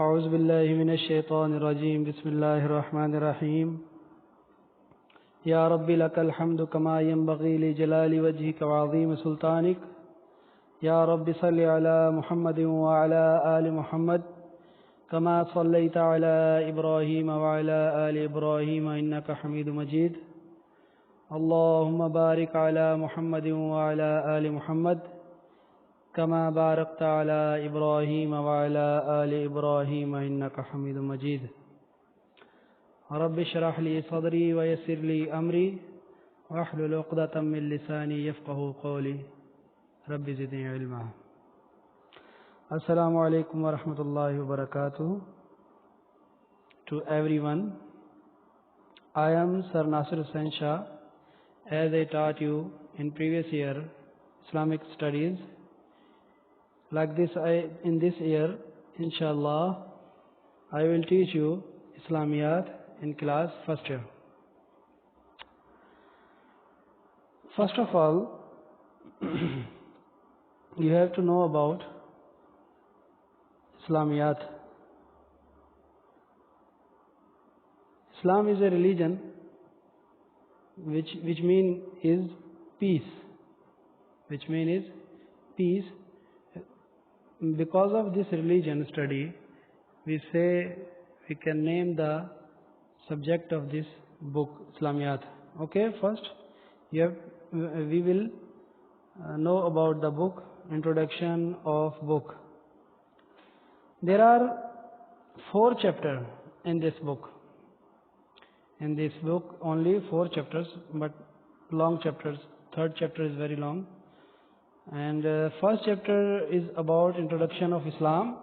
أعوذ بالله من الشيطان الرجيم. بسم الله الرحمن الرحيم. يا رب لك الحمد كما ينبغي لجلال وجهك وعظيم سلطانك. يا رب صل على محمد وعلى آل محمد كما صليت على إبراهيم وعلى آل إبراهيم إنك حميد مجيد. اللهم بارك على محمد وعلى آل محمد كما باركت على إبراهيم وعلى آل إبراهيم إنك حميد مجيد. رب اشرح لي صدري ويسر لي أمري واحلل عقدة من لساني يفقهوا قولي. رب زدني علما. Assalamu alaikum wa rahmatullahi wa barakatuh. To everyone, I am Sir Nasir Hussain Shah. As I taught you in previous year Islamic studies, like this in this year, inshallah, I will teach you Islamiyat in class first year. First of all, you have to know about Islamiyat. Islam is a religion which mean is peace. Which mean is peace. Because of this religion study, we say we can name the subject of this book Islamiyat. Okay, first we will know about the book, introduction of book. There are 4 chapters in this book. In this book only 4 chapters, but long chapters. 3rd chapter is very long. And first chapter is about introduction of Islam,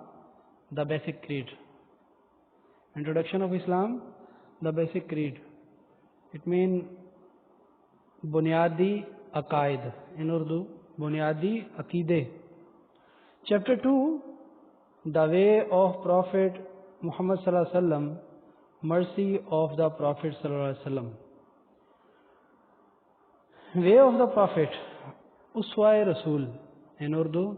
the basic creed. Introduction of Islam, the basic creed. It means Bunyadi Aqaid. In Urdu, Bunyadi Aqeede. Chapter 2, the way of Prophet Muhammad sallallahu alaihi wasallam, mercy of the Prophet sallallahu alaihi wasallam. Way of the Prophet, Uswa-e Rasul. In Urdu,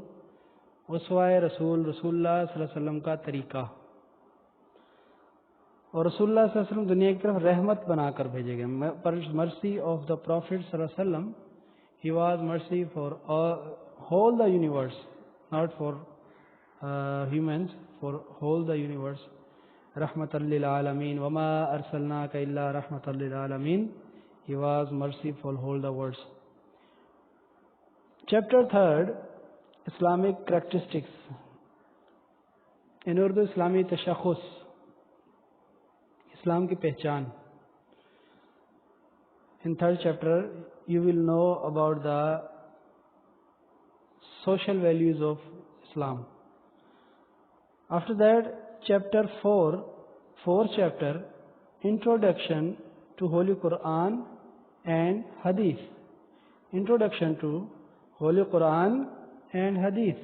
Uswa-e Rasul, Rasulullah sallallahu alaihi wasallam کا طریقہ. اور رسول اللہ صلی اللہ علیہ وسلم دنیا کی طرف رحمت بنا کر بھیجے گئے. Mercy of the Prophet صلی اللہ علیہ وسلم, he was mercy for whole the universe, not for humans, for whole the universe. Rahmatan lil alamin, wa ma arsalnaka illa rahmatan lil alamin. He was mercy for whole the world. Chapter 3rd, Islamic characteristics. In Urdu, Islami tashakhus, Islam ki pehchan. In 3rd chapter, you will know about the social values of Islam. After that, chapter 4th chapter, introduction to Holy Quran and Hadith. Introduction to Holy Quran and Hadith.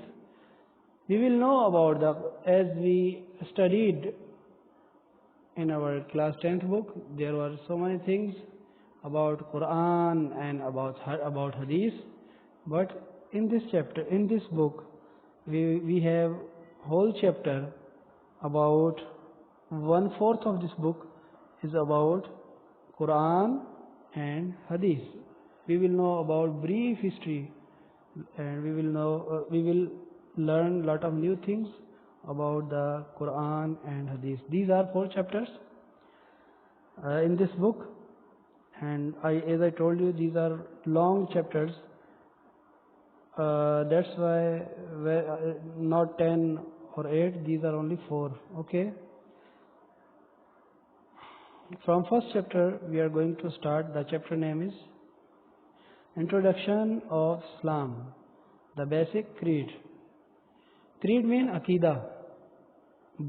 We will know about as we studied in our class 10th book, there were so many things about Quran and about Hadith. But in this chapter, in this book, we have whole chapter about 1/4 of this book is about Quran and Hadith. We will know about brief history, and we will learn lot of new things about the Quran and Hadith. These are 4 chapters in this book, and as I told you, these are long chapters. That's why not 10 or 8, these are only 4. Okay. From first chapter we are going to start. The chapter name is Introduction of Islam, the basic creed. Creed mean Aqeeda,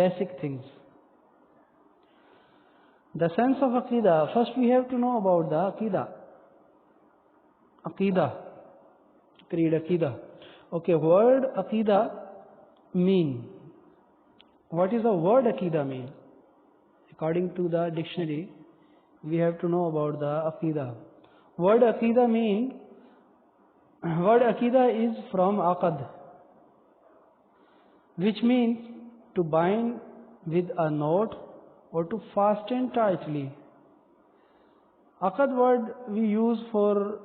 basic things. The sense of Aqeeda. First we have to know about the Aqeeda. Aqeeda, creed, Aqeeda. Okay, word Aqeeda mean. What is the word Aqeeda mean? According to the dictionary, we have to know about the Aqeeda. Word Aqeeda mean Word Aqidah is from Aqad, which means to bind with a knot or to fasten tightly. Aqad word we use for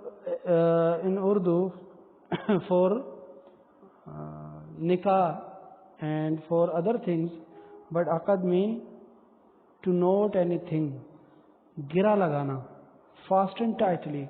in Urdu for nikah and for other things, but Aqad mean to knot anything, gira lagana, fasten tightly,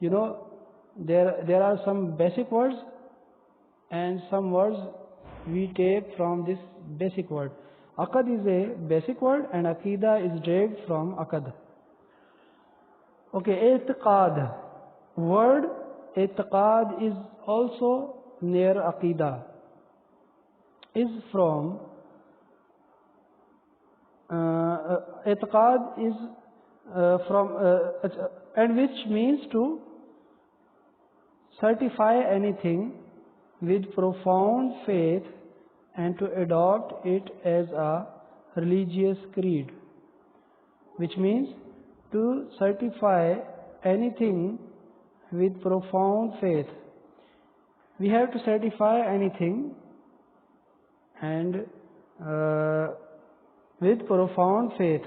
You know, there are some basic words and some words we take from this basic word. Aqad is a basic word and Aqidah is derived from Aqad. Okay, I'tiqad. Word I'tiqad is also near Aqidah. Is from I'tiqad is from and which means to certify anything with profound faith and to adopt it as a religious creed, which means to certify anything with profound faith. We have to certify anything and with profound faith.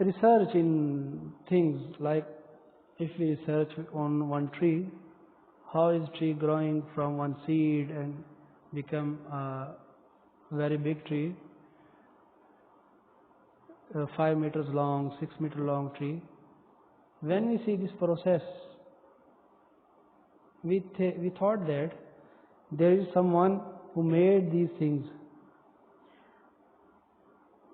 research in things like if we search on one tree, how is tree growing from one seed and become a very big tree, 5 meters long, 6 meter long tree. When we see this process, we thought that there is someone who made these things.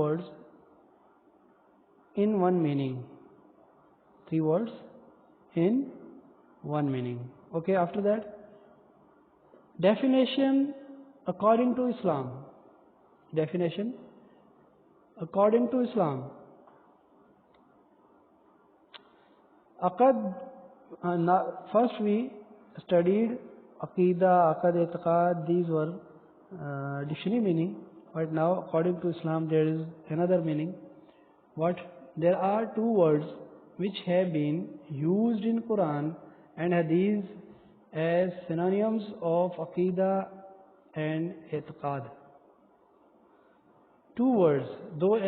words in one meaning. 3 words in one meaning. Okay, after that, definition according to Islam. Definition according to Islam. Aqad, first we studied Aqidah, Aqad, I'tiqad, these were dictionary meaning, but now according to Islam there is another meaning. What? There are 2 words which have been used in Quran and Hadith as synonyms of Aqidah and I'tiqad. 2 words, 2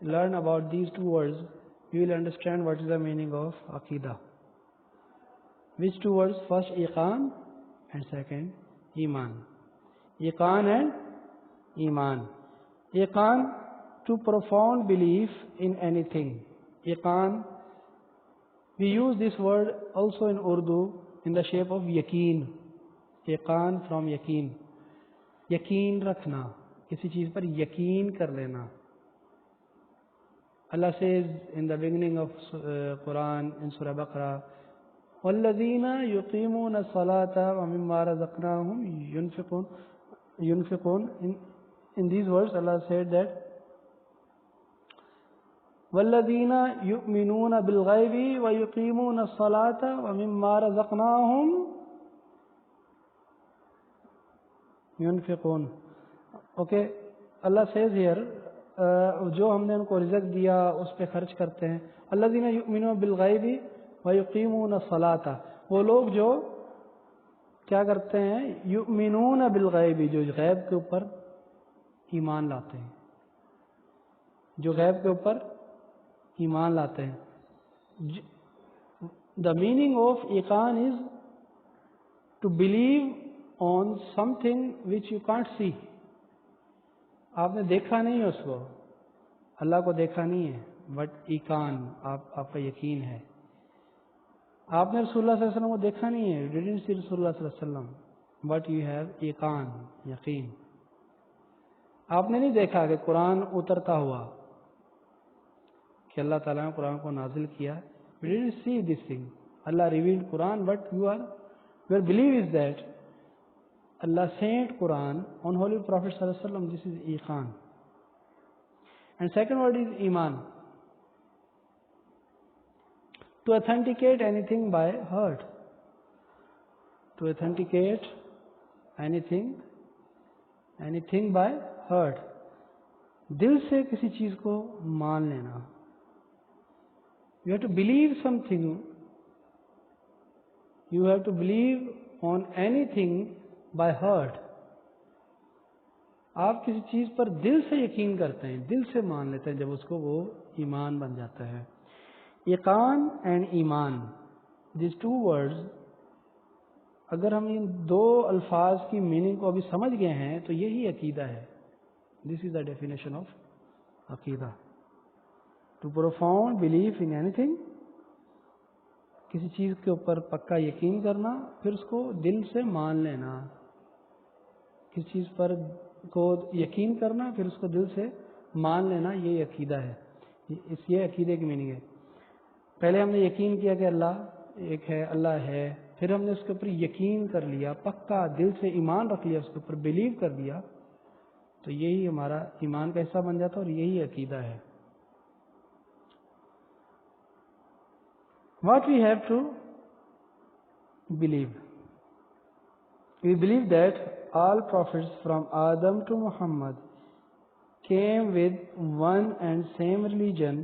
learn about these 2 words, you will understand what is the meaning of Aqidah. Which 2 words? First Iqan and second Iman. Iqan and Iman. Iqan to profound belief in anything. Iqan, we use this word also in Urdu in the shape of yaqeen. Iqan from yaqeen. Yaqeen rakhna, kisi cheez par yaqeen kar lena. Allah says in the beginning of Quran in Surah Baqarah, وَالَّذِينَ يُقِيمُونَ الصَّلَاةَ وَمِمَّا رَزَقْنَاهُمْ يُنْفِقُونَ. In these words, Allah said that وَالَّذِينَ يُؤْمِنُونَ بِالْغَيْبِ وَيُقِيمُونَ الصَّلَاةَ وَمِمَّا رَزَقْنَاهُمْ يُنْفِقُونَ. Okay, Allah says here, جو ہم نے ان کو رزق دیا اس پہ خرچ کرتے ہیں. الذین یؤمنون بالغیب ویقیمون الصلاۃ، وہ لوگ جو کیا کرتے ہیں، یؤمنون بالغیب، جو غیب کے اوپر ایمان لاتے ہیں، جو غیب کے اوپر ایمان لاتے ہیں. دا میننگ آف ایقان is to believe on something which you can't see. آپ نے دیکھا نہیں ہے اس کو، اللہ کو دیکھا نہیں ہے، بٹ ایقان آپ کا یقین ہے. آپ نے رسول اللہ صلی اللہ علیہ وسلم کو دیکھا نہیں ہے، you didn't see رسول اللہ صلی اللہ علیہ وسلم, but you have ایقان, یقین. آپ نے نہیں دیکھا کہ قرآن اترتا ہوا، کہ اللہ تعالیٰ نے قرآن کو نازل کیا. you didn't see this thing. Allah revealed Quran, but your belief is that Allah sent Quran on Holy Prophet sallallahu alaihi wasallam. This is Iqan. And second word is Iman. To authenticate anything by heart. To authenticate anything by heart. دل سے کسی چیز کو مان لینا. You have to believe something. You have to believe on anything by heart. آپ کسی چیز پر دل سے یقین کرتے ہیں، دل سے مان لیتے ہیں، جب اس کو وہ ایمان بن جاتا ہے. یقان اینڈ ایمان، these two words، اگر ہم ان دو الفاظ کی میننگ کو ابھی سمجھ گئے ہیں تو یہی عقیدہ ہے. This is the definition of عقیدہ. To profound belief in anything، کسی چیز کے اوپر پکا یقین کرنا، پھر اس کو دل سے مان لینا. کسی چیز پر کو یقین کرنا، پھر اس کو دل سے مان لینا، یہ عقیدہ ہے. یہ عقیدے کی میننگ ہے. پہلے ہم نے یقین کیا کہ اللہ ایک ہے، اللہ ہے، پھر ہم نے اس کے اوپر یقین کر لیا، پکا دل سے ایمان رکھ لیا، اس کے اوپر بلیو کر دیا، تو یہی ہمارا ایمان کا حصہ بن جاتا ہے اور یہی عقیدہ ہے. What we have to believe? We believe that all prophets from Adam to Muhammad came with one and same religion,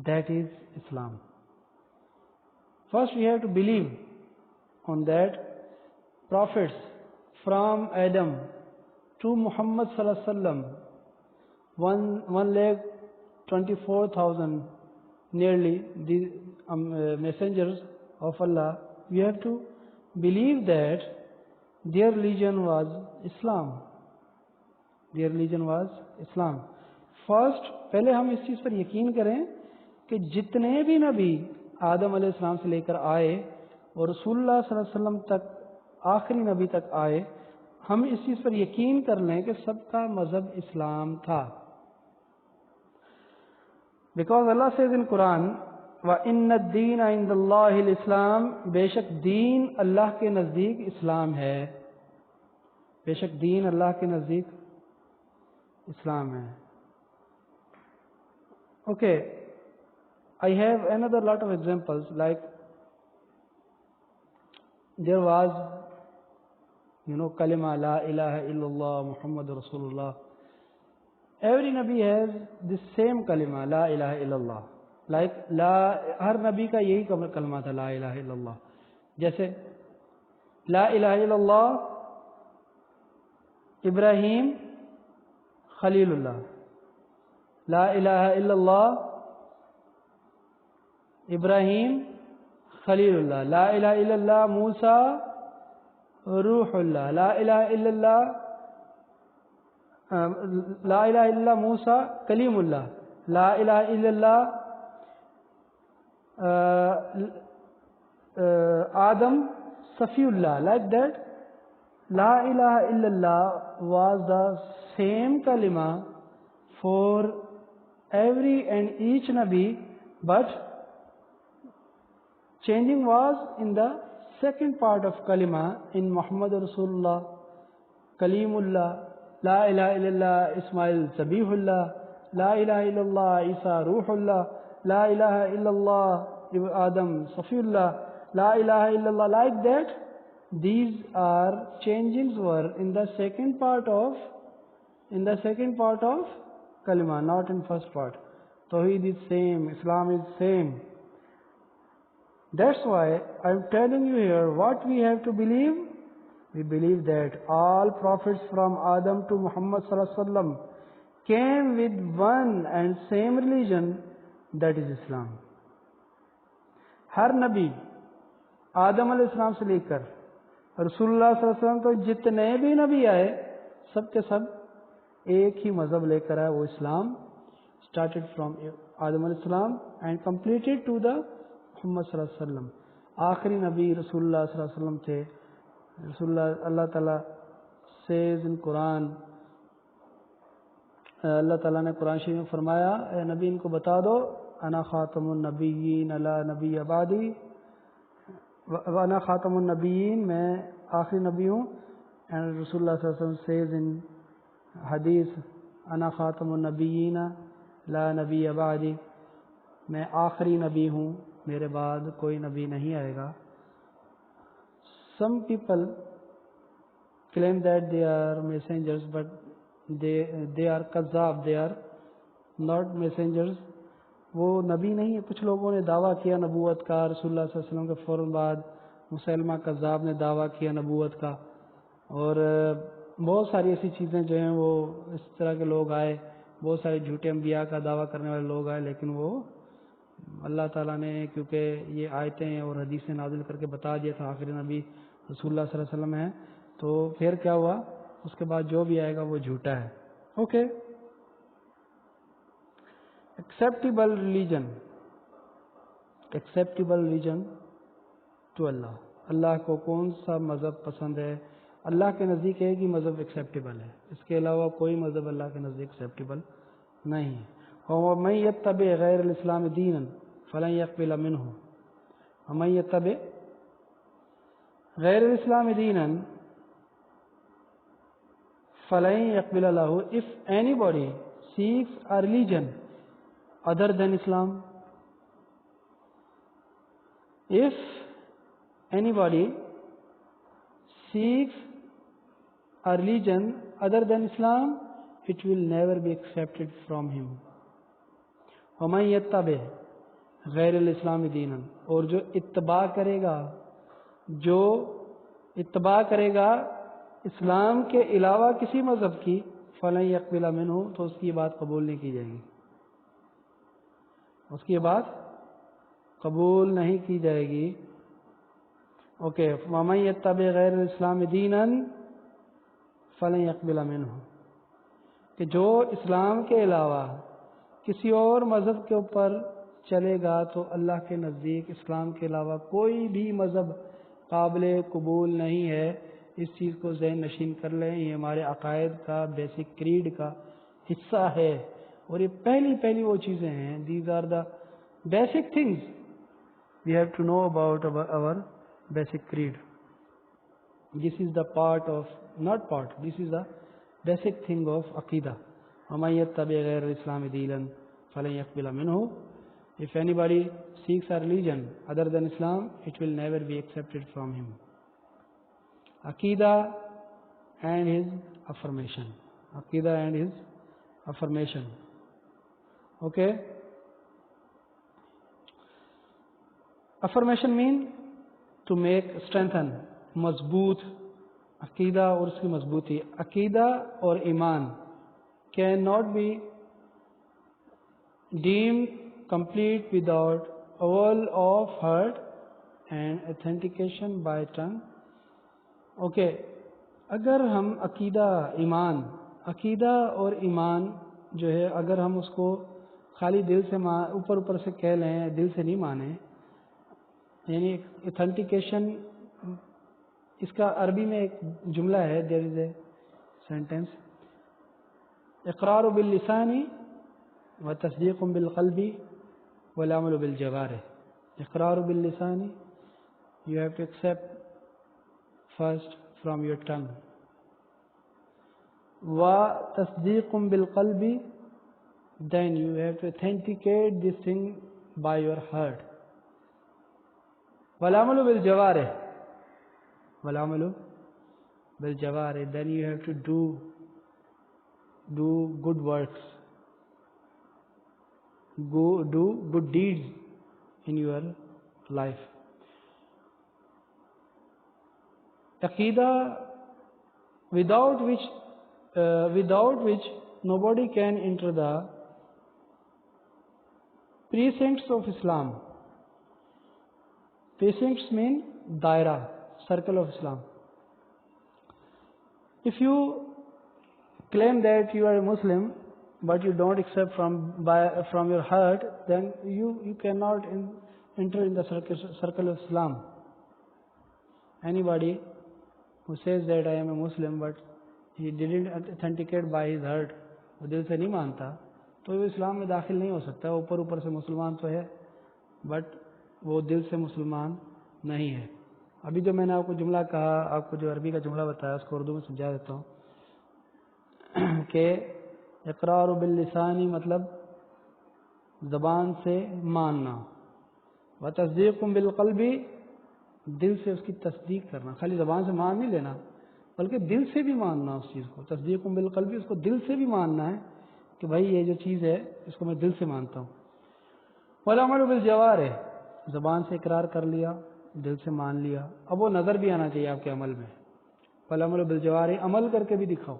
that is Islam. First we have to believe on that prophets from Adam to Muhammad sallallahu alaihi wasallam, 1,24,000 nearly the messengers of Allah, we have to believe that their religion was Islam. Their religion was Islam. First پہلے ہم اس چیز پر یقین کریں کہ جتنے بھی نبی آدم علیہ السلام سے لے کر آئے اور رسول اللہ صلی اللہ علیہ وسلم تک آخری نبی تک آئے، ہم اس چیز پر یقین کر لیں کہ سب کا مذہب اسلام تھا. Because Allah says in Quran, وَإِنَّ الدِّينَ عِنْدَ اللَّهِ الْإِسْلَامِ، بے شک دین اللہ کے نزدیک اسلام ہے. بے شک دین اللہ کے نزدیک اسلام ہے. Okay, I have another lot of examples, like there was, kalima la ilaha illallah Muhammad Rasulullah. Every Nabi has this same kalima la ilaha illallah. Like ہر نبی کا یہی کلمہ تھا لا الہ الا اللہ. جیسے لا الہ الا اللہ ابراہیم خلیل اللہ، لا الہ الا اللہ ابراہیم خلیل اللہ، لا الہ الا اللہ موسیٰ روح اللہ، لا الہ الا اللہ لا الہ الا موسیٰ کلیم اللہ, لا الہ الا اللہ آدم صفی اللہ. Like that, La ilaha illallah was the same kalima for every and each Nabi, but changing was in the second part of kalima in Muhammad Rasulullah, Kalimullah, La ilaha illallah Ismail Zabihullah, La ilaha illallah Isa Ruhullah, La ilaha illallah Adam Safiullah, La ilaha illallah. Like that, these are changings were in the second part of kalima, not in first part. Tawheed is same, Islam is same. That's why I'm telling you here what we have to believe. We believe that all prophets from Adam to Muhammad sallallahu alaihi wasallam came with one and same religion, that is Islam. ہر نبی آدم علیہ السلام سے لے کر رسول اللہ صلی اللہ علیہ وسلم تو جتنے بھی نبی آئے سب کے سب ایک ہی مذہب لے کر آئے, وہ اسلام. اسٹارٹیڈ فرام آدم علیہ السلام اینڈ کمپلیٹیڈ ٹو دا محمد صلی اللہ علیہ وسلم. آخری نبی رسول اللہ صلی اللہ علیہ وسلم تھے. رسول اللہ تعالیٰ سیز ان قرآن, اللہ تعالیٰ نے قرآن شریف میں فرمایا, اے نبی ان کو بتا دو, انا خاتم النبیین لا نبی آبادی, وانا خاتم النبیین, میں آخری نبی ہوں. اینڈ رسول اللہ صلی اللہ علیہ وسلم سیز ان حدیث, انا خاتم النبیین لا نبی آبادی, میں آخری نبی ہوں, میرے بعد کوئی نبی نہیں آئے گا. Some people claim that they are messengers, but they are kazzab, they are not messengers. وہ نبی نہیں ہے. کچھ لوگوں نے دعویٰ کیا نبوت کا, رسول اللہ صلی اللہ علیہ وسلم کے فوراً بعد مسلمہ کذاب نے دعویٰ کیا نبوت کا, اور بہت ساری ایسی چیزیں جو ہیں وہ اس طرح کے لوگ آئے, بہت سارے جھوٹے انبیاء کا دعویٰ کرنے والے لوگ آئے, لیکن وہ اللہ تعالیٰ نے کیونکہ یہ آیتیں اور حدیثیں نازل کر کے بتا دیا تھا آخری نبی رسول اللہ صلی اللہ علیہ وسلم ہے, تو پھر کیا ہوا, اس کے بعد جو بھی آئے گا وہ جھوٹا ہے. Okay. Acceptable religion to Allah. اللہ کو کون سا مذہب پسند ہے؟ اللہ کے نزدیک ایک ہی مذہب ایکسیپٹیبل ہے, اس کے علاوہ کوئی مذہب اللہ کے نزدیک ایکسیپٹیبل نہیں ہے. وَمَن يَتَّبِعْ غَيْرَ الْإِسْلَامِ دِينًا فَلَن يَقْبَلَ مِنْهُ. وَمَن يَتَّبِعْ غَيْرَ الْإِسْلَامِ دِينًا فَلَن يَقْبَلَ لَهُ. If anybody seeks a religion other than Islam, if anybody seeks a religion other than Islam, it will never be accepted from him. وَمَن يَتَّبِعْ غَيْرَ الْإِسْلَامِ دِينًا, اور جو اتباع کرے گا اسلام کے علاوہ کسی مذہب کی, فَلَن يَقْبَلَ مِنْهُ, تو اس کی بات قبول نہیں کی جائے گی, اس کی بات قبول نہیں کی جائے گی. اوکے. وَمَن يَتَّبِعْ غَيْرَ الْإِسْلَامِ دِينًا فَلَن يَقْبَلَ مِنْهُ, کہ جو اسلام کے علاوہ کسی اور مذہب کے اوپر چلے گا تو اللہ کے نزدیک اسلام کے علاوہ کوئی بھی مذہب قابل قبول نہیں ہے. اس چیز کو ذہن نشین کر لیں, یہ ہمارے عقائد کا بیسک کریڈ کا حصہ ہے, اور یہ پہلی وہ چیزیں ہیں. These are the basic things we have to know about our basic creed. This is the part of, not part, this is the basic thing of Aqidah. وَمَن يَتَّبِعْ غَيْرَ الْإِسْلَامِ دِينًا فَلَن يَقْبَلَ مِنْهُ. If anybody seeks a religion other than Islam, it will never be accepted from him. Aqidah and his affirmation. Aqidah and his affirmation. Okay. Affirmation means to make strengthen, مضبوط. عقیدہ اور اس کی مضبوطی. عقیدہ اور ایمان cannot be deemed complete without avowal of heart and authentication by tongue. Okay. اگر ہم عقیدہ ایمان عقیدہ اور ایمان جو ہے اگر ہم اس کو خالی دل سے اوپر سے کہہ لیں، دل سے نہیں مانیں، یعنی اتھینٹیکیشن، اس کا عربی میں ایک جملہ ہے، دیر از اے سینٹینس، اقرار باللسان و تصدیق بالقلب والعمل بالجوارح. اقرار باللسان، you have to accept first from your tongue. و تصدیق بالقلب، then you have to authenticate this thing by your heart. والعمل بالجوارح، والعمل بالجوارح، then you have to do good works, do good deeds in your life. Aqidah without which nobody can enter the precincts of Islam. Precincts mean daira, circle of Islam. If you claim that you are a Muslim but you don't accept from your heart, then you cannot enter in the circle of Islam. Anybody who says that I am a Muslim but he didn't authenticate by his heart, وہ دل سے نہیں مانتا، تو وہ اسلام میں داخل نہیں ہو سکتا. وہ اوپر سے مسلمان تو ہے بٹ وہ دل سے مسلمان نہیں ہے. ابھی جو میں نے آپ کو جملہ کہا، آپ کو جو عربی کا جملہ بتایا، اس کو اردو میں سمجھا دیتا ہوں کہ اقرار باللسانی مطلب زبان سے ماننا، و تصدیق بالقلب دل سے اس کی تصدیق کرنا. خالی زبان سے مان نہیں لینا بلکہ دل سے بھی ماننا اس چیز کو. تصدیق بالقلب، اس کو دل سے بھی ماننا ہے کہ بھائی یہ جو چیز ہے اس کو میں دل سے مانتا ہوں. والعمل بالجوارح، زبان سے اقرار کر لیا، دل سے مان لیا، اب وہ نظر بھی آنا چاہیے آپ کے عمل میں. والعمل بالجوارح، عمل کر کے بھی دکھاؤ.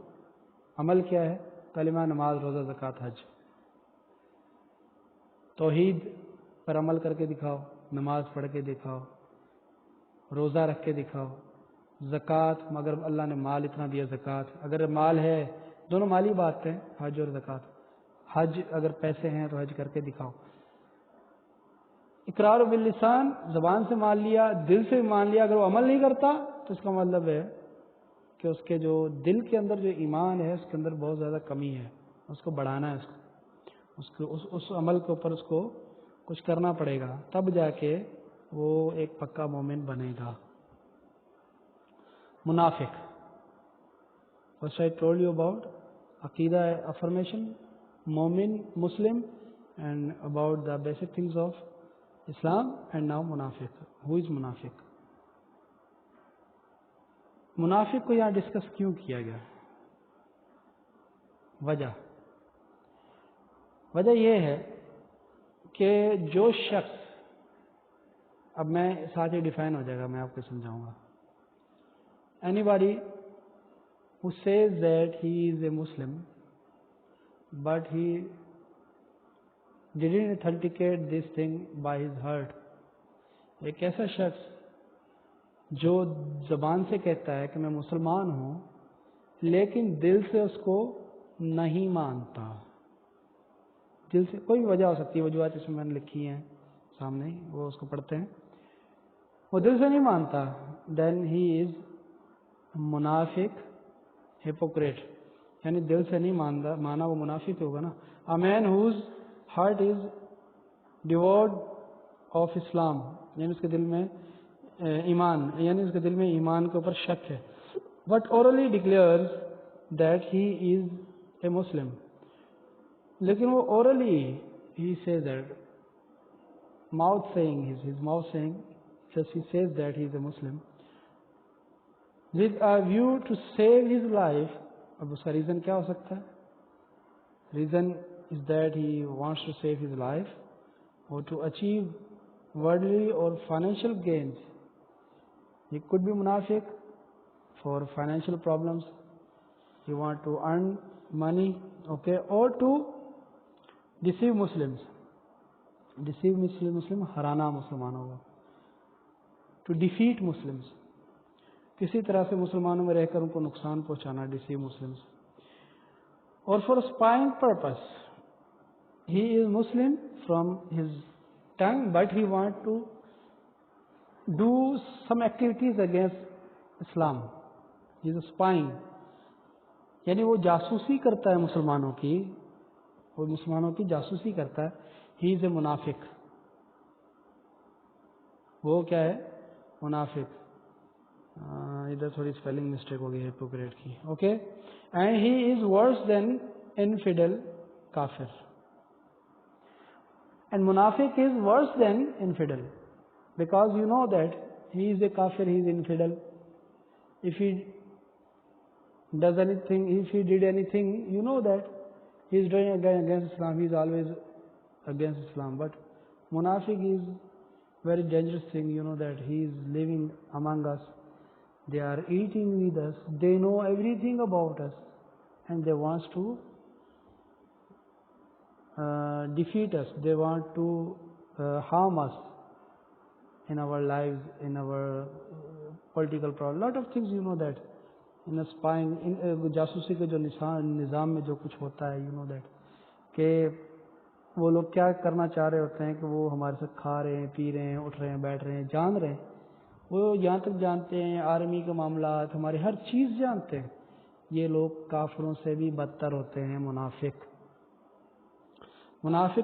عمل کیا ہے؟ کلمہ، نماز، روزہ، زکوٰۃ، حج. توحید پر عمل کر کے دکھاؤ، نماز پڑھ کے دکھاؤ، روزہ رکھ کے دکھاؤ، زکوٰۃ مگر اللہ نے مال اتنا دیا، زکوٰۃ اگر مال ہے، دونوں مالی بات ہے، حج اور زکوٰۃ. حج اگر پیسے ہیں تو حج کر کے دکھاؤ. اقرار باللسان، زبان سے مان لیا، دل سے مان لیا. اگر وہ عمل نہیں کرتا تو اس کا مطلب ہے کہ اس کے جو دل کے اندر جو ایمان ہے اس کے اندر بہت زیادہ کمی ہے. اس کو بڑھانا ہے، اس عمل کے اوپر اس کو کچھ کرنا پڑے گا، تب جا کے وہ ایک پکا مومن بنے گا. منافق، which I told you about Aqidah, affirmation, مومن، مسلم, and about the basic things of Islam. And now منافق. Who is منافق؟ منافق کو یہاں ڈسکس کیوں کیا گیا؟ وجہ یہ ہے کہ جو شخص، اب میں ساتھ ہی ڈیفائن ہو جائے گا، میں آپ کو سمجھاؤں گا. Anybody who says that he is a Muslim but he didn't authenticate this thing by his heart. ایک ایسا شخص جو زبان سے کہتا ہے کہ میں مسلمان ہوں لیکن دل سے اس کو نہیں مانتا. دل سے کوئی وجہ ہو سکتی ہے، وجوہات اس میں میں نے لکھی ہیں سامنے، وہ اس کو پڑھتے ہیں. وہ دل سے نہیں مانتا، then he is منافق، hypocrite. یعنی دل سے نہیں مانا وہ منافق ہوگا نا. A man whose heart is devoid of Islam، یعنی اس کے دل میں ایمان، یعنی اس کے دل میں ایمان کے اوپر شک ہے. But orally declares that he is a Muslim. لیکن وہ orally he says that mouth saying, his mouth saying, just he says that he is a Muslim with a view to save his life. اب اس کا reason کیا ہو سکتا ہے؟ Reason is that he wants to save his life or to achieve worldly or financial gains. He could be munafiq for financial problems. He want to earn money, okay, or to deceive Muslims. Deceive Muslim ہرانا مسلمانوں کو. To defeat Muslims. کسی طرح سے مسلمانوں میں رہ کر ان کو نقصان پہنچانا. Deceive Muslims. or for spying purpose. He is Muslim from his tongue, but he wants to do some activities against Islam. He is spying. یعنی وہ جاسوسی کرتا ہے مسلمانوں کی، وہ مسلمانوں کی جاسوسی کرتا ہے. ہی از اے منافق. وہ کیا ہے؟ منافق. ادھر تھوڑی اسپیلنگ مسٹیک ہو گئی ہپوکریٹ کی. اوکے. اینڈ ہی از ورس دین انفیڈل کافر. اینڈ منافق از ورس دین انفیڈل because you know that he is a kafir, he is infidel. If he does anything, if he did anything, you know that he is doing against Islam, he is always against Islam. But munafiq is very dangerous thing, you know that he is living among us, they are eating with us, they know everything about us, and they want to defeat us, they want to harm us in our lives, in our political problem, lot of things, you know that in a spying, in جاسوسی کے جو نظام میں جو کچھ ہوتا ہے, you know that کہ وہ لوگ کیا کرنا چاہ رہے ہوتے ہیں کہ وہ ہمارے ساتھ کھا رہے ہیں, پی رہے ہیں, اٹھ رہے ہیں, بیٹھ رہے ہیں, جان رہے ہیں. وہ یہاں تک جانتے ہیں آرمی کے معاملات, ہماری ہر چیز جانتے ہیں. یہ لوگ کافروں سے بھی بدتر ہوتے ہیں. منافق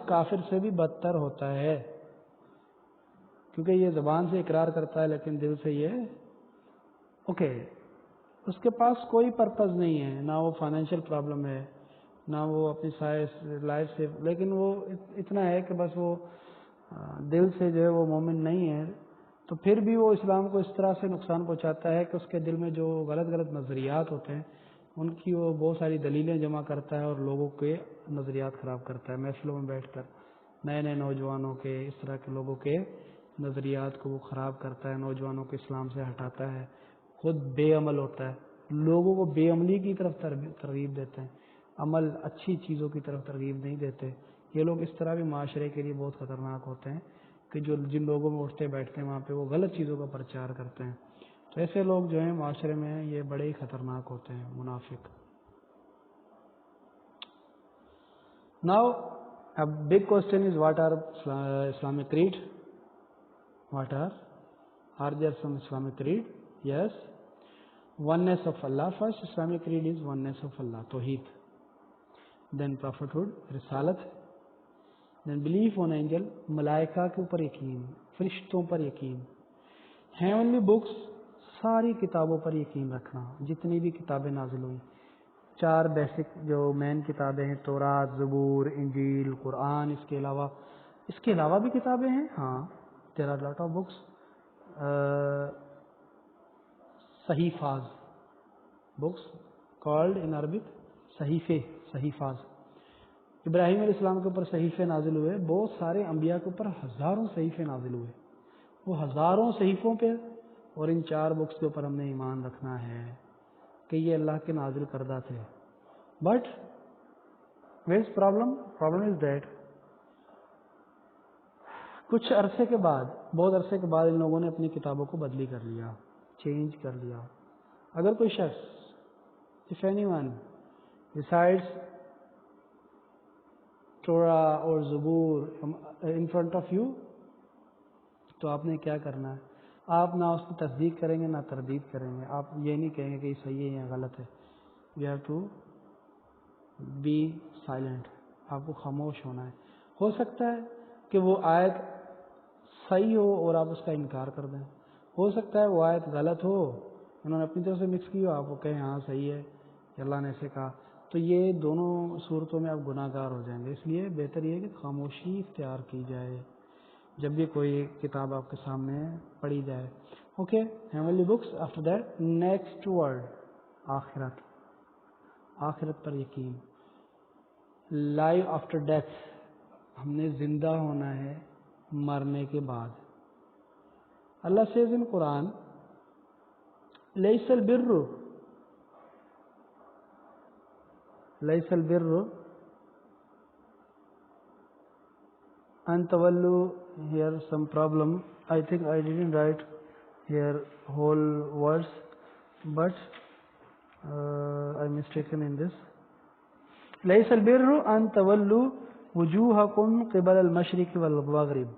کافر سے بھی بدتر ہوتا ہے, کیونکہ یہ زبان سے اقرار کرتا ہے لیکن دل سے یہ اوکے, اس کے پاس کوئی پرپز نہیں ہے, نہ وہ فائنینشیل پرابلم ہے, نہ وہ اپنی لائف سے, لیکن وہ اتنا ہے کہ بس وہ دل سے جو ہے وہ مومن نہیں ہے. تو پھر بھی وہ اسلام کو اس طرح سے نقصان پہنچاتا ہے کہ اس کے دل میں جو غلط نظریات ہوتے ہیں ان کی وہ بہت ساری دلیلیں جمع کرتا ہے اور لوگوں کے نظریات خراب کرتا ہے. محفلوں میں بیٹھ کر نئے نوجوانوں کے, اس طرح کے لوگوں کے نظریات کو وہ خراب کرتا ہے, نوجوانوں کو اسلام سے ہٹاتا ہے, خود بے عمل ہوتا ہے, لوگوں کو بے عملی کی طرف ترغیب دیتے ہیں, عمل اچھی چیزوں کی طرف ترغیب نہیں دیتے. یہ لوگ اس طرح بھی معاشرے کے لیے بہت خطرناک ہوتے ہیں کہ جن لوگوں میں اٹھتے بیٹھتے ہیں وہاں پہ وہ غلط چیزوں کا پرچار کرتے ہیں. تو ایسے لوگ جو ہیں معاشرے میں یہ بڑے ہی خطرناک ہوتے ہیں, منافق. Now a big question is, what are Islamic creed? What are there some Islamic creed? Yes. Oneness of Allah. First Islamic creed is oneness of Allah, Tawheed. Then prophethood, Risalat. Then belief on angel, ملائکہ کے اوپر یقین, فرشتوں پر یقین, heavenly books, ساری کتابوں پر یقین رکھنا, جتنی بھی کتابیں نازل ہوئی. 4 بیسک جو مین کتابیں ہیں, تورات, زبور, انجیل, قرآن. اس کے علاوہ بھی کتابیں ہیں, ہاں, there are lot of books. صحیفاز, books called in Arabic صحیفاز. ابراہیم علیہ السلام کے اوپر صحیفے نازل ہوئے, بہت سارے انبیاء کے اوپر ہزاروں صحیفے نازل ہوئے. وہ ہزاروں صحیفوں پہ اور ان 4 بکس کے اوپر ہم نے ایمان رکھنا ہے کہ یہ اللہ کے نازل کردہ تھے. But where problem is that کچھ عرصے کے بعد, بہت عرصے کے بعد ان لوگوں نے اپنی کتابوں کو بدلی کر لیا, چینج کر لیا. اگر کوئی شخص, if anyone decides Torah اور زبور in front of you, تو آپ نے کیا کرنا ہے؟ آپ نہ اس کی تصدیق کریں گے نہ تردید کریں گے. آپ یہ نہیں کہیں گے کہ یہ صحیح ہے یا غلط ہے. You have to be silent. آپ کو خاموش ہونا ہے. ہو سکتا ہے کہ وہ آیت صحیح ہو اور آپ اس کا انکار کر دیں. ہو سکتا ہے وہ آیت غلط ہو, انہوں نے اپنی طرف سے مکس کی ہو, آپ کو کہیں ہاں صحیح ہے کہ اللہ نے ایسے کہا. تو یہ دونوں صورتوں میں آپ گناہ گار ہو جائیں گے. اس لیے بہتر یہ ہے کہ خاموشی اختیار کی جائے جب بھی کوئی کتاب آپ کے سامنے پڑھی جائے. Okay, heavenly books. After that next word, آخرت. آخرت پر یقین. لائف آفٹر ڈیتھ, ہم نے زندہ ہونا ہے مرنے کے بعد. اللہ says in Quran, لَيْسَ الْبِرُّ أَن تَوَلُّوا. Here some problem. I think I didn't write here whole words, but I mistaken in this. ليس البر أن تولوا وجوهكم قبل المشرق والمغرب.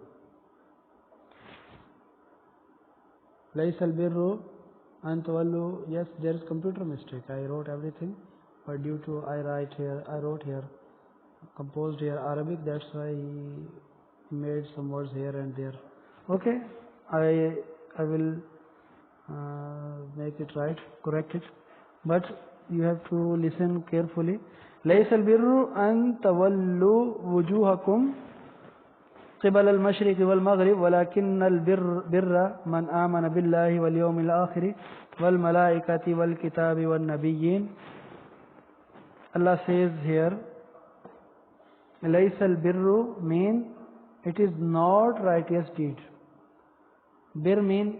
ليس البر أن تولوا. Yes, there is computer mistake. I wrote everything, but due to I wrote here, composed here Arabic. That's why he made some words here and there. Okay, I will make it right, correct it, but you have to listen carefully. ليس البر أن تولوا وجوهكم قبل المشرق والمغرب ولكن البر من آمن بالله واليوم الآخر والملائكة والكتاب والنبيين. Allah says here, ليس البر mean it is not righteous deed. Bir mean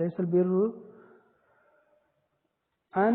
ليس البر أن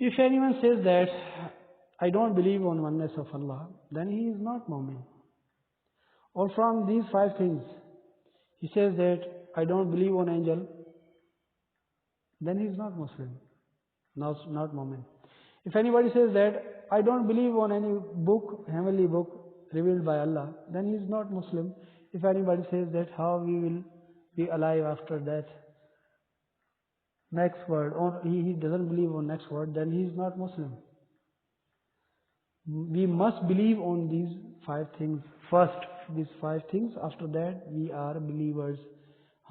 If anyone says that I don't believe on oneness of Allah, then he is not Mu'min. Or from these 5 things, he says that I don't believe on angel, then he is not Muslim, not Mu'min. If anybody says that I don't believe on any book, heavenly book revealed by Allah, then he is not Muslim. If anybody says that how we will be alive after that next world, or he doesn't believe on next world, then he is not Muslim. We must believe on these 5 things first. These 5 things, after that we are believers.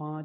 5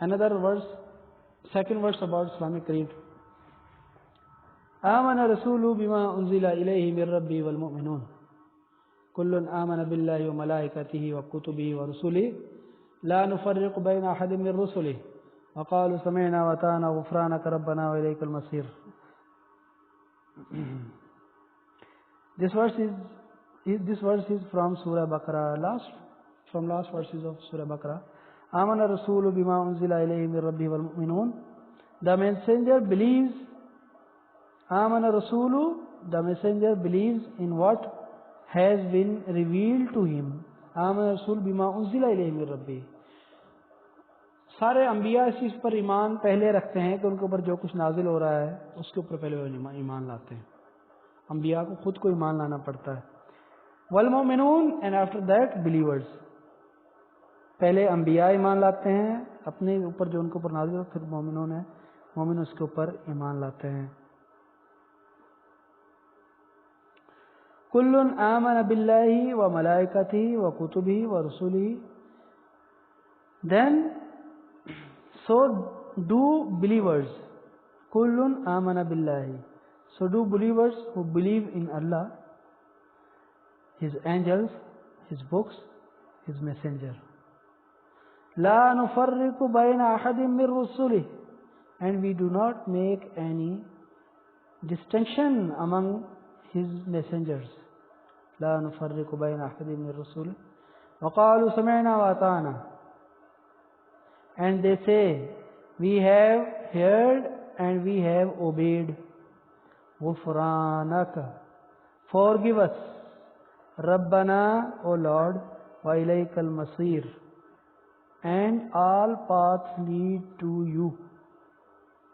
Another verse, second verse about Islamic creed. آمن رسول بما أنزل إليه من ربه والمؤمنون كل آمن بالله وملائكته وكتبه ورسله لا نفرق بين أحد من رسله وقالوا سمعنا وأطعنا غفرانك ربنا وإليك المصير. This verse is from Surah Baqarah, from last verses of Surah Baqarah. آمن الرسول بما أنزل إليه من ربه والمؤمنون. The messenger believes. آمن الرسول, the messenger believes in what has been revealed to him. آمن الرسول بما أنزل إليه من ربه. سارے انبیاء اس چیز پر ایمان پہلے رکھتے ہیں کہ ان کے اوپر جو کچھ نازل ہو رہا ہے اس کے اوپر پہلے ایمان لاتے ہیں. انبیاء کو خود کو ایمان لانا پڑتا ہے. والمؤمنون, and after that believers. پہلے انبیاء ایمان لاتے ہیں اپنے اوپر جو ان کے اوپر نازل ہو, پھر مومنون ہیں, مومن اس کے اوپر ایمان لاتے ہیں. کل آمن باللہ و ملائکتہ و کتبہ و رسولہ. Then so do believers. کل آمن باللہ, so do believers who believe in Allah, His angels, His books, His messenger. لا نفرق بين أحد من رسله, and we do not make any distinction among His messengers. لا نفرق بين أحد من رسله وقالوا سمعنا وأطعنا, and they say we have heard and we have obeyed. غفرانك, forgive us. ربنا, O Lord. وإليك المصير, and all paths lead to you.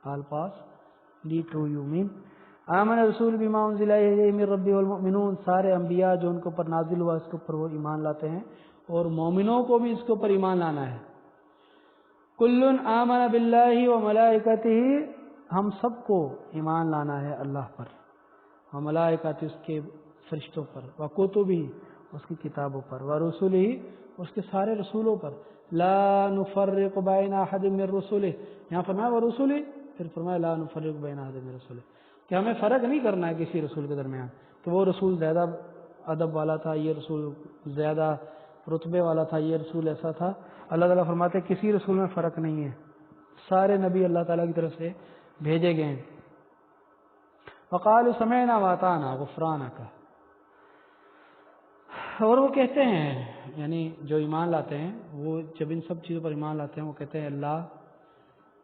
All paths lead to you mean آمن رسول بما انزل الیہ من ربہ والمؤمنون، سارے انبیاء جو ان کے اوپر نازل ہوا اس کے اوپر وہ ایمان لاتے ہیں، اور مومنوں کو بھی اس کے اوپر ایمان لانا ہے۔ کل آمن باللہ وملائکتہ، ہم سب کو ایمان لانا ہے اللہ پر، وملائکتہ اس کے فرشتوں پر، وکتبہ اس کی کتابوں پر، ورسلہ اس کے سارے رسولوں پر، لا نفرق بین احد من رسلہ، یہاں فرمایا ورسلہ، پھر فرمایا لا نفرق بین احد من رسلہ، کہ ہمیں فرق نہیں کرنا ہے کسی رسول کے درمیان، کہ وہ رسول زیادہ ادب والا تھا، یہ رسول زیادہ رتبے والا تھا، یہ رسول ایسا تھا۔ اللہ تعالیٰ فرماتے ہیں کسی رسول میں فرق نہیں ہے، سارے نبی اللہ تعالیٰ کی طرف سے بھیجے گئے ہیں۔ وقالوا سمعنا واطعنا غفرانک، اور وہ کہتے ہیں، یعنی جو ایمان لاتے ہیں وہ جب ان سب چیزوں پر ایمان لاتے ہیں وہ کہتے ہیں اللہ،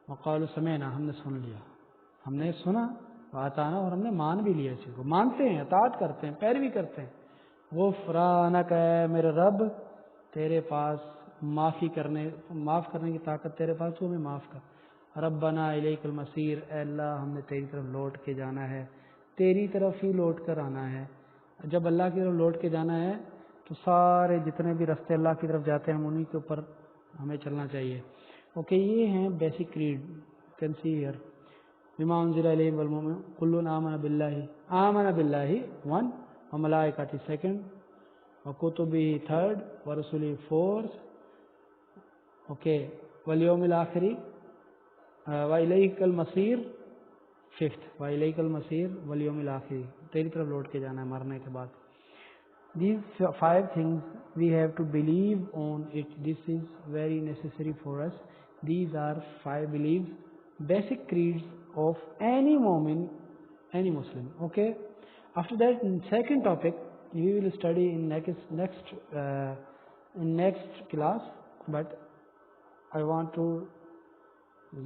وقالوا سمعنا، ہم نے سن لیا، ہم نے سنا، واطعنا اور ہم نے مان بھی لیا، چیز کو مانتے ہیں، اطاعت کرتے ہیں، پیروی کرتے ہیں۔ غفرانک، ہے میرے رب تیرے پاس معاف کرنے کی طاقت تیرے پاس، تو ہمیں معاف کر۔ ربنا الیک المصیر، اے اللہ ہم نے تیری طرف لوٹ کے جانا ہے، تیری طرف ہی لوٹ کر آنا ہے۔ جب اللہ کی طرف لوٹ کے جانا ہے تو سارے جتنے بھی رستے اللہ کی طرف جاتے ہیں ہم انہی کے اوپر ہمیں چلنا چاہیے۔ اوکے، یہ ہیں basic creed, can see here بما انزل الیہم والمؤمنون کل آمن باللہ 1 وملائکتہ 2 وکتبہ 3 ورسلہ 4 اوکے والیوم الآخر وإلیک المصیر 5 وإلیک المصیر والیوم الآخر، تیری طرف لوٹ کے جانا ہے مرنے کے بعد۔ These 5 things we have to believe on it. This is very necessary for us. These are 5 beliefs, basic creeds of any mu'min, any Muslim. Okay. After that, in second topic, we will study in next class. But I want to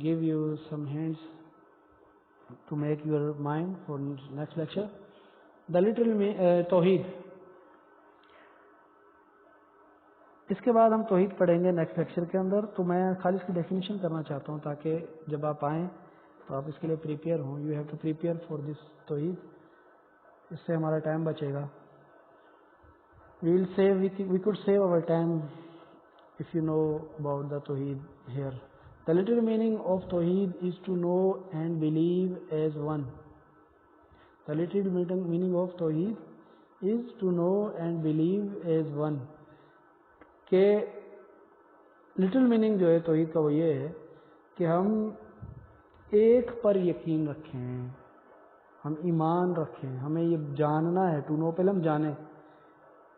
give you some hints to make your mind for next lecture. The little Tawheed. اس کے بعد ہم توحید پڑھیں گے next lecture کے اندر، تو میں خالی اس کی ڈیفینیشن کرنا چاہتا ہوں تاکہ جب آپ آئیں تو آپ اس کے لیے پریپیئر ہوں۔ You have to prepare for this توحید، اس سے ہمارا ٹائم بچے گا۔ We could save over time if you know about the توحید here. The little meaning of توحید is to know and believe as one. The little meaning of توحید is to know and believe as one, کہ little meaning جو ہے توحید کا وہ یہ ہے کہ ہم ایک پر یقین رکھیں، ہم ایمان رکھیں، ہمیں یہ جاننا ہے، ٹو نو پہلے ہم جانیں،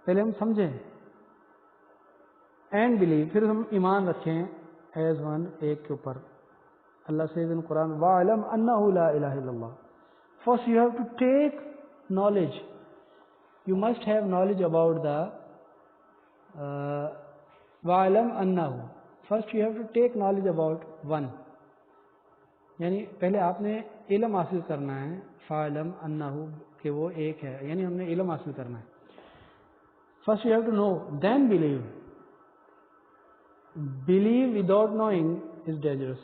پہلے ہم سمجھیں، اینڈ بلیو پھر ہم ایمان رکھیں ایز ون، ایک کے اوپر۔ اللہ سے ان قرآن وَعْلَمْ أَنَّهُ لَا إِلَهَ إِلَّا اللَّهُ۔ First you have to take knowledge. You must have knowledge about the وَعْلَمْ أَنَّهُ. First you have to take knowledge about one. یعنی پہلے آپ نے علم حاصل کرنا ہے، فَعْلَمْ أَنَّهُ، کہ وہ ایک ہے، یعنی ہم نے علم حاصل کرنا ہے۔ First you have to know, then believe. Believe without knowing is dangerous.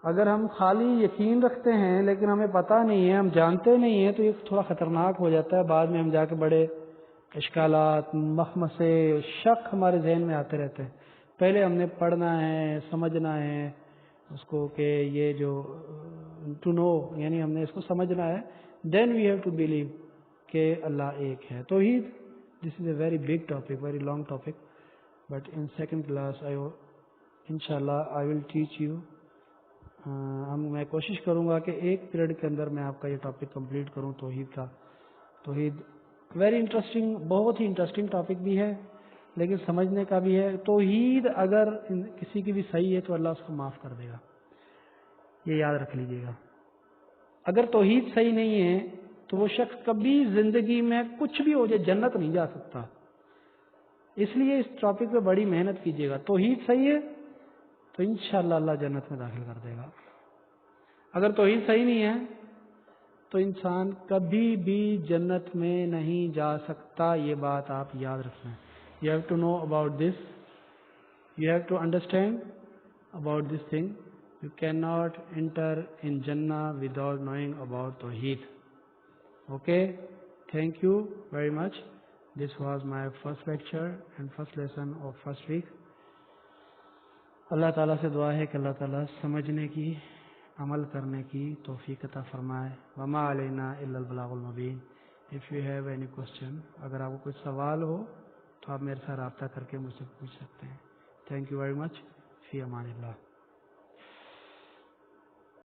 اگر ہم خالی یقین رکھتے ہیں لیکن ہمیں پتہ نہیں ہے، ہم جانتے نہیں ہیں، تو یہ تھوڑا خطرناک ہو جاتا ہے۔ بعد میں ہم جا کے بڑے اشکالات، مخمسے، شک ہمارے ذہن میں آتے رہتے ہیں۔ پہلے ہم نے پڑھنا ہے، سمجھنا ہے اس کو، کہ یہ جو ٹو نو، یعنی ہم نے اس کو سمجھنا ہے، then we have to believe کہ اللہ ایک ہے۔ توحید، this is a very big topic, very long topic, but in second class انشاءاللہ آئی ول ٹیچ یو۔ میں کوشش کروں گا کہ ایک پیریڈ کے اندر میں آپ کا یہ ٹاپک کمپلیٹ کروں توحید کا۔ توحید ویری انٹرسٹنگ، بہت ہی انٹرسٹنگ ٹاپک بھی ہے لیکن سمجھنے کا بھی ہے۔ توحید اگر کسی کی بھی صحیح ہے تو اللہ اس کو معاف کر دے گا، یہ یاد رکھ لیجیے گا۔ اگر توحید صحیح نہیں ہے تو وہ شخص کبھی زندگی میں کچھ بھی ہو جائے جنت نہیں جا سکتا۔ اس لیے اس ٹاپک پہ بڑی محنت کیجیے گا۔ توحید صحیح ہے تو انشاءاللہ اللہ جنت میں داخل کر دے گا۔ اگر توحید صحیح نہیں ہے تو انسان کبھی بھی جنت میں نہیں جا سکتا، یہ بات آپ یاد رکھیں۔ You have to know about this. You have to understand about this thing. You cannot enter in Jannah without knowing about Tawheed. Okay? Thank you very much. This was my first lecture and first lesson of first week. اللہ تعالیٰ سے دعا ہے کہ اللہ تعالیٰ سمجھنے کی، عمل کرنے کی توفیق عطا فرمائے. وما علینا الا البلاغ المبین. If you have any question, اگر آپ کو کچھ سوال ہو تو آپ میرے ساتھ رابطہ کر کے مجھ سے پوچھ سکتے ہیں. Thank you very much. فی امان اللہ.